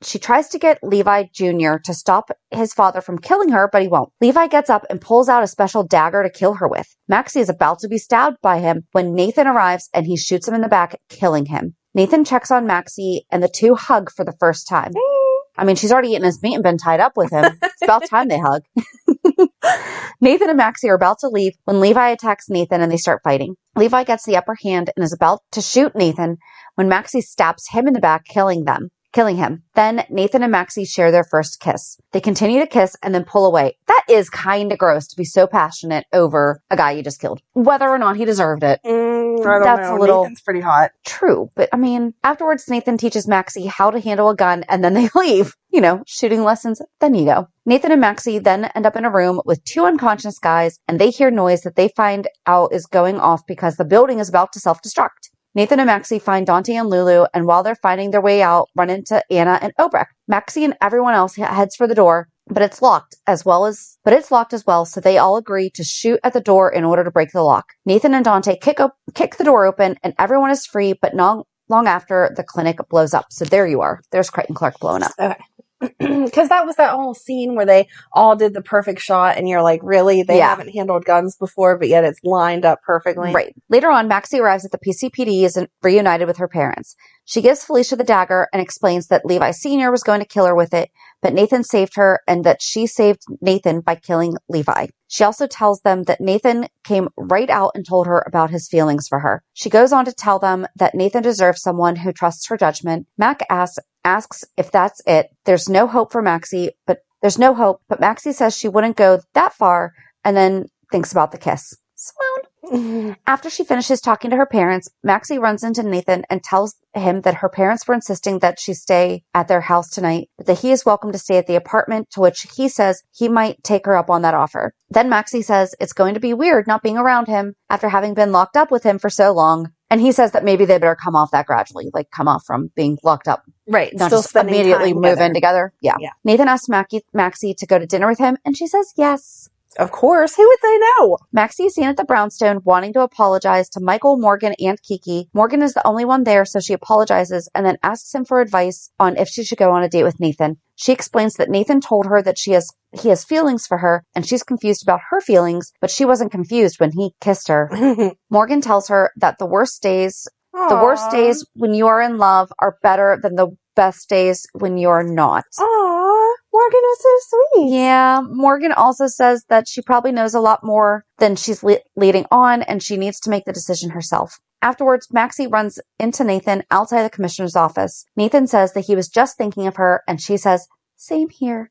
She tries to get Levi Jr. to stop his father from killing her, but he won't. Levi gets up and pulls out a special dagger to kill her with. Maxie is about to be stabbed by him when Nathan arrives and he shoots him in the back, killing him. Nathan checks on Maxie and the two hug for the first time. I mean, she's already eaten his meat and been tied up with him. It's about time they hug. Nathan and Maxie are about to leave when Levi attacks Nathan and they start fighting. Levi gets the upper hand and is about to shoot Nathan when Maxie stabs him in the back, killing him. Then Nathan and Maxie share their first kiss. They continue to kiss and then pull away. That is kind of gross to be so passionate over a guy you just killed. Whether or not he deserved it. I don't That's know. a little Nathan's pretty hot. True. But I mean, afterwards Nathan teaches Maxie how to handle a gun and then they leave. You know, shooting lessons, then you go. Nathan and Maxie then end up in a room with two unconscious guys and they hear noise that they find out is going off because the building is about to self-destruct. Nathan and Maxie find Dante and Lulu, and while they're finding their way out, run into Anna and Obrecht. Maxie and everyone else heads for the door, but it's locked as well, so they all agree to shoot at the door in order to break the lock. Nathan and Dante kick the door open, and everyone is free, but not long after the clinic blows up. So there you are. There's Crichton Clark blowing up. Okay. Because that was that whole scene where they all did the perfect shot and you're like, really? They haven't handled guns before, but yet it's lined up perfectly. Right. Later on, Maxie arrives at the PCPD and is reunited with her parents. She gives Felicia the dagger and explains that Levi Sr. was going to kill her with it, but Nathan saved her and that she saved Nathan by killing Levi. She also tells them that Nathan came right out and told her about his feelings for her. She goes on to tell them that Nathan deserves someone who trusts her judgment. Mac asks if that's it. There's no hope for Maxie, but Maxie says she wouldn't go that far and then thinks about the kiss. Swoon. After she finishes talking to her parents, Maxie runs into Nathan and tells him that her parents were insisting that she stay at their house tonight, but that he is welcome to stay at the apartment, to which he says he might take her up on that offer. Then Maxie says it's going to be weird not being around him after having been locked up with him for so long. And he says that maybe they better come off that gradually, like come off from being locked up. Right. Not Still just immediately move in together. Yeah. Nathan asks Maxie to go to dinner with him, and she says yes. Of course. Who would say no? Maxie is seen at the brownstone wanting to apologize to Michael, Morgan, and Kiki. Morgan is the only one there, so she apologizes and then asks him for advice on if she should go on a date with Nathan. She explains that Nathan told her that he has feelings for her, and she's confused about her feelings, but she wasn't confused when he kissed her. Morgan tells her that the worst days The worst days when you are in love are better than the best days when you're not. Aw, Morgan was so sweet. Yeah, Morgan also says that she probably knows a lot more than she's leading on, and she needs to make the decision herself. Afterwards, Maxie runs into Nathan outside the commissioner's office. Nathan says that he was just thinking of her, and she says, same here.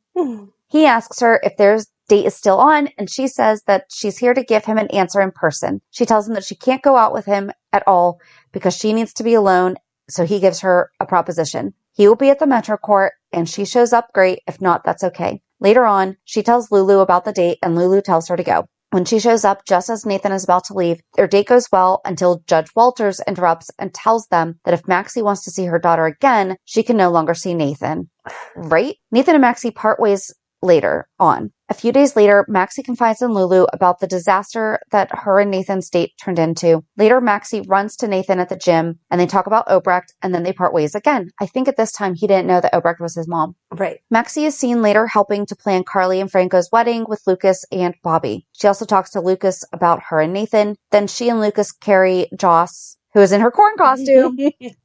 He asks her if their date is still on, and she says that she's here to give him an answer in person. She tells him that she can't go out with him at all because she needs to be alone, so he gives her a proposition. He will be at the Metro Court, and she shows up great. If not, that's okay. Later on, she tells Lulu about the date, and Lulu tells her to go. When she shows up just as Nathan is about to leave, their date goes well until Judge Walters interrupts and tells them that if Maxie wants to see her daughter again, she can no longer see Nathan. Right? Nathan and Maxie part ways later on. A few days later, Maxie confides in Lulu about the disaster that her and Nathan's date turned into. Later, Maxie runs to Nathan at the gym, and they talk about Obrecht, and then they part ways again. I think at this time, he didn't know that Obrecht was his mom. Right. Maxie is seen later helping to plan Carly and Franco's wedding with Lucas and Bobby. She also talks to Lucas about her and Nathan. Then she and Lucas carry Joss, who is in her corn costume,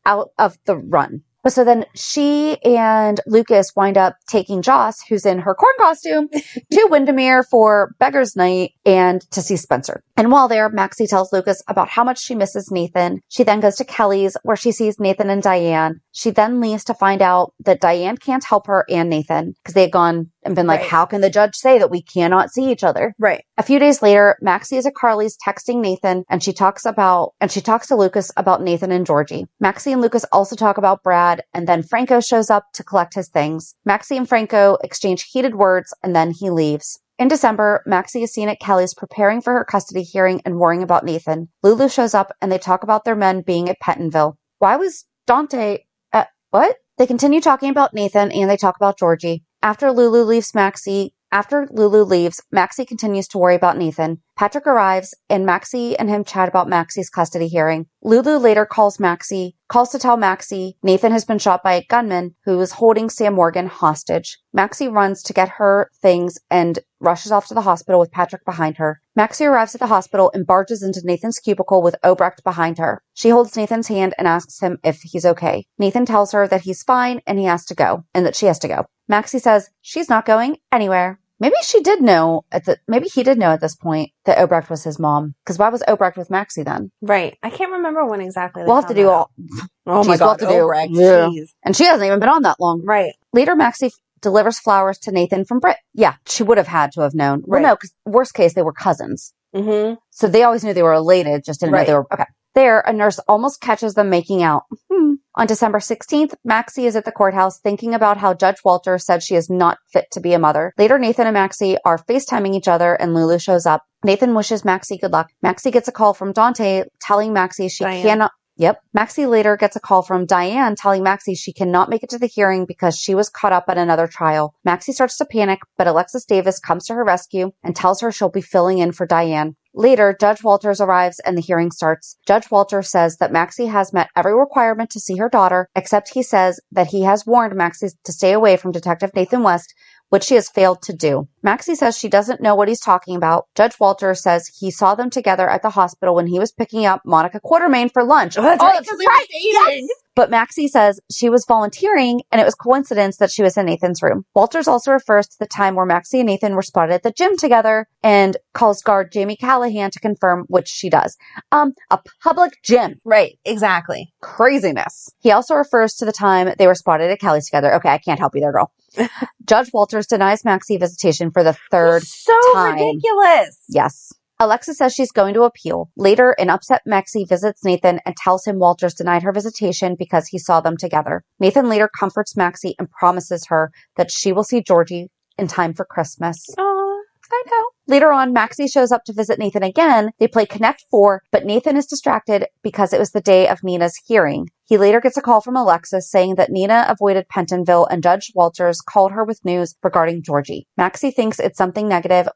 out of the run. So then she and Lucas wind up taking Joss, who's in her corn costume, to Windermere for Beggar's Night and to see Spencer. And while there, Maxie tells Lucas about how much she misses Nathan. She then goes to Kelly's, where she sees Nathan and Diane. She then leaves to find out that Diane can't help her and Nathan because they had gone and been like, how can the judge say that we cannot see each other? Right. A few days later, Maxie is at Carly's texting Nathan, and she talks to Lucas about Nathan and Georgie. Maxie and Lucas also talk about Brad, and then Franco shows up to collect his things. Maxie and Franco exchange heated words, and then he leaves. In December, Maxie is seen at Kelly's preparing for her custody hearing and worrying about Nathan. Lulu shows up, and they talk about their men being at Pentonville. Why was Dante at what? They continue talking about Nathan, and they talk about Georgie. After Lulu leaves, Maxie continues to worry about Nathan. Patrick arrives, and Maxie and him chat about Maxie's custody hearing. Lulu later calls to tell Maxie Nathan has been shot by a gunman who is holding Sam Morgan hostage. Maxie runs to get her things and rushes off to the hospital with Patrick behind her. Maxie arrives at the hospital and barges into Nathan's cubicle with Obrecht behind her. She holds Nathan's hand and asks him if he's okay. Nathan tells her that he's fine and that she has to go. Maxie says she's not going anywhere. Maybe he did know at this point that Obrecht was his mom. Because why was Obrecht with Maxie then? Right. I can't remember when exactly. We'll have to do all. Oh my God, Obrecht. Yeah. And she hasn't even been on that long. Right. Later, Maxie delivers flowers to Nathan from Britt. Yeah, she would have had to have known. Right. Well, no, because worst case, they were cousins. Mm-hmm. So they always knew they were related, just didn't know they were. Okay. There, a nurse almost catches them making out. On December 16th, Maxie is at the courthouse thinking about how Judge Walter said she is not fit to be a mother. Later, Nathan and Maxie are FaceTiming each other, and Lulu shows up. Nathan wishes Maxie good luck. Maxie gets a call from Dante telling Maxie she cannot... Yep. Maxie later gets a call from Diane telling Maxie she cannot make it to the hearing because she was caught up at another trial. Maxie starts to panic, but Alexis Davis comes to her rescue and tells her she'll be filling in for Diane. Later, Judge Walters arrives and the hearing starts. Judge Walters says that Maxie has met every requirement to see her daughter, except he says that he has warned Maxie to stay away from Detective Nathan West, which she has failed to do. Maxie says she doesn't know what he's talking about. Judge Walters says he saw them together at the hospital when he was picking up Monica Quartermain for lunch. That's right. Yes. But Maxie says she was volunteering and it was coincidence that she was in Nathan's room. Walters also refers to the time where Maxie and Nathan were spotted at the gym together and calls guard Jamie Callahan to confirm, which she does. A public gym. Right. Exactly. Craziness. He also refers to the time they were spotted at Kelly's together. Okay, I can't help you there, girl. Judge Walters denies Maxie visitation for the third time. Ridiculous. Yes. Alexis says she's going to appeal. Later, an upset Maxie visits Nathan and tells him Walters denied her visitation because he saw them together. Nathan later comforts Maxie and promises her that she will see Georgie in time for Christmas. Aww. I know. Later on, Maxie shows up to visit Nathan again. They play Connect 4, but Nathan is distracted because it was the day of Nina's hearing. He later gets a call from Alexis saying that Nina avoided Pentonville and Judge Walters called her with news regarding Georgie. Maxie thinks it's something negative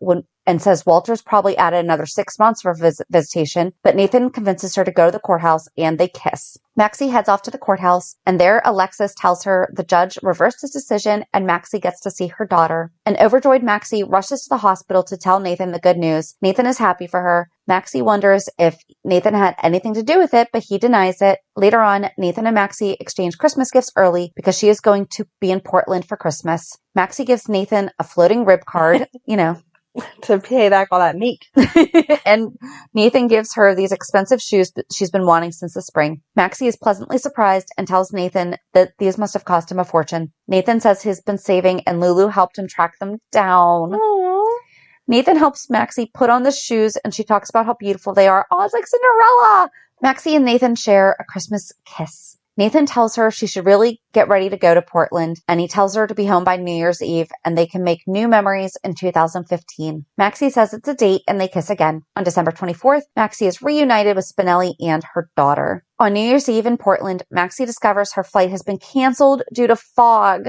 and says Walters probably added another 6 months for visitation, but Nathan convinces her to go to the courthouse and they kiss. Maxie heads off to the courthouse, and there Alexis tells her the judge reversed his decision and Maxie gets to see her daughter. An overjoyed Maxie rushes to the hospital to tell Nathan the good news. Nathan is happy for her. Maxie wonders if Nathan had anything to do with it, but he denies it. Later on, Nathan and Maxie exchange Christmas gifts early because she is going to be in Portland for Christmas. Maxie gives Nathan a floating rib card, to pay back all that meat. and Nathan gives her these expensive shoes that she's been wanting since the spring. Maxie is pleasantly surprised and tells Nathan that these must have cost him a fortune. Nathan says he's been saving and Lulu helped him track them down. Aww. Nathan helps Maxie put on the shoes and she talks about how beautiful they are. Oh, it's like Cinderella! Maxie and Nathan share a Christmas kiss. Nathan tells her she should really get ready to go to Portland, and he tells her to be home by New Year's Eve, and they can make new memories in 2015. Maxie says it's a date, and they kiss again. On December 24th, Maxie is reunited with Spinelli and her daughter. On New Year's Eve in Portland, Maxie discovers her flight has been canceled due to fog.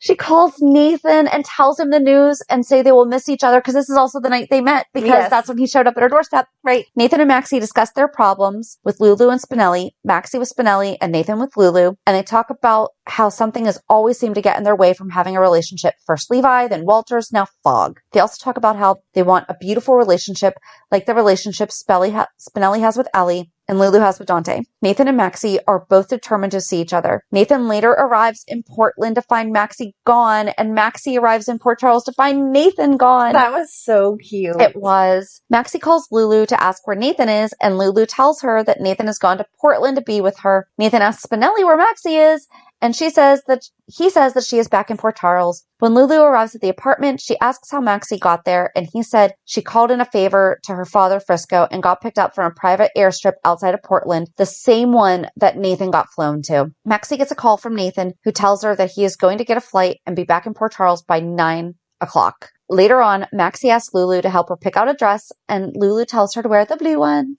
She calls Nathan and tells him the news and say they will miss each other because this is also the night they met because that's when he showed up at her doorstep. Right. Nathan and Maxie discuss their problems with Lulu and Spinelli, Maxie with Spinelli, and Nathan with Lulu. And they talk about how something has always seemed to get in their way from having a relationship. First Levi, then Walters, now fog. They also talk about how they want a beautiful relationship like the relationship Spinelli has with Ellie and Lulu has with Dante. Nathan and Maxie are both determined to see each other. Nathan later arrives in Portland to find Maxie gone, and Maxie arrives in Port Charles to find Nathan gone. That was so cute. It was. Maxie calls Lulu to ask where Nathan is, and Lulu tells her that Nathan has gone to Portland to be with her. Nathan asks Spinelli where Maxie is, and he says that she is back in Port Charles. When Lulu arrives at the apartment, she asks how Maxie got there, and he said she called in a favor to her father, Frisco, and got picked up from a private airstrip outside of Portland, the same one that Nathan got flown to. Maxie gets a call from Nathan, who tells her that he is going to get a flight and be back in Port Charles by 9 o'clock. Later on, Maxie asks Lulu to help her pick out a dress, and Lulu tells her to wear the blue one.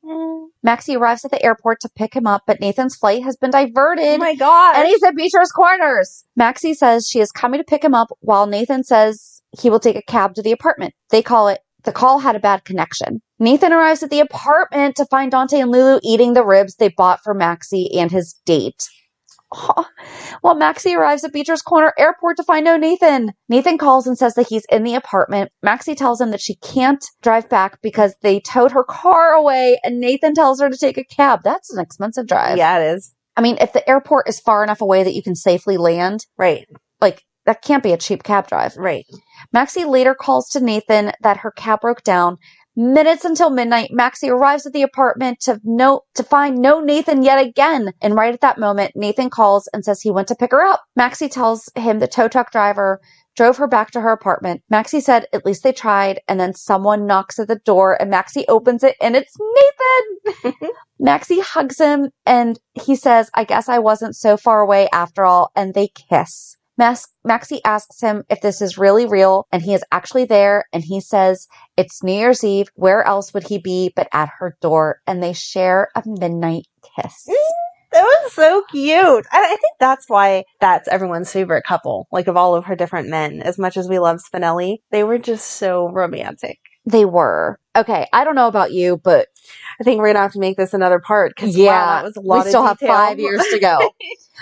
Maxie arrives at the airport to pick him up, but Nathan's flight has been diverted. Oh my God. And he's at Beecher's Corners. Maxie says she is coming to pick him up, while Nathan says he will take a cab to the apartment. They call it the call had a bad connection. Nathan arrives at the apartment to find Dante and Lulu eating the ribs they bought for Maxie and his date. While Maxie arrives at Beecher's Corner Airport to find no Nathan. Nathan calls and says that he's in the apartment. Maxie tells him that she can't drive back because they towed her car away, and Nathan tells her to take a cab. That's an expensive drive. Yeah, it is. I mean, if the airport is far enough away that you can safely land, Right. like, that can't be a cheap cab drive. Right. Maxie later calls to Nathan that her cab broke down. Minutes until midnight, Maxie arrives at the apartment to find no Nathan yet again. And right at that moment, Nathan calls and says he went to pick her up. Maxie tells him the tow truck driver drove her back to her apartment. Maxie said at least they tried, and then someone knocks at the door and Maxie opens it and it's Nathan! Maxie hugs him and he says, I guess I wasn't so far away after all, and they kiss. Maxie asks him if this is really real, and he is actually there, and he says it's New Year's Eve. Where else would he be but at her door? And they share a midnight kiss. That was so cute. I think that's why that's everyone's favorite couple, like of all of her different men. As much as we love Spinelli, they were just so romantic. They were. Okay, I don't know about you, but I think we're going to have to make this another part because that was a lot of we still have detail. 5 years to go.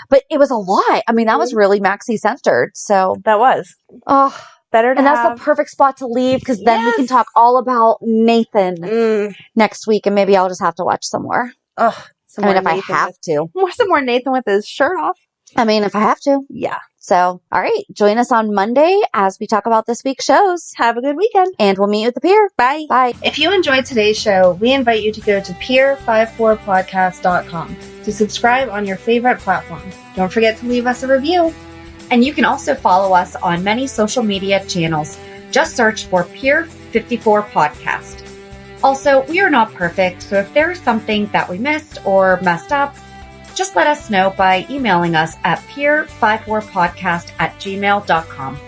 But it was a lot. I mean, that was really Maxie-centered, so. That was. Oh, better to and have. that's the perfect spot to leave, because then we can talk all about Nathan next week, and maybe I'll just have to watch some more. Ugh. I mean, if I have to. Some more Nathan with his shirt off. I mean, if I have to. Yeah. So, all right. Join us on Monday as we talk about this week's shows. Have a good weekend. And we'll meet you at the pier. Bye. Bye. If you enjoyed today's show, we invite you to go to pier54podcast.com to subscribe on your favorite platform. Don't forget to leave us a review. And you can also follow us on many social media channels. Just search for Pier 54 Podcast. Also, we are not perfect, so if there is something that we missed or messed up, just let us know by emailing us at pier54podcast@gmail.com.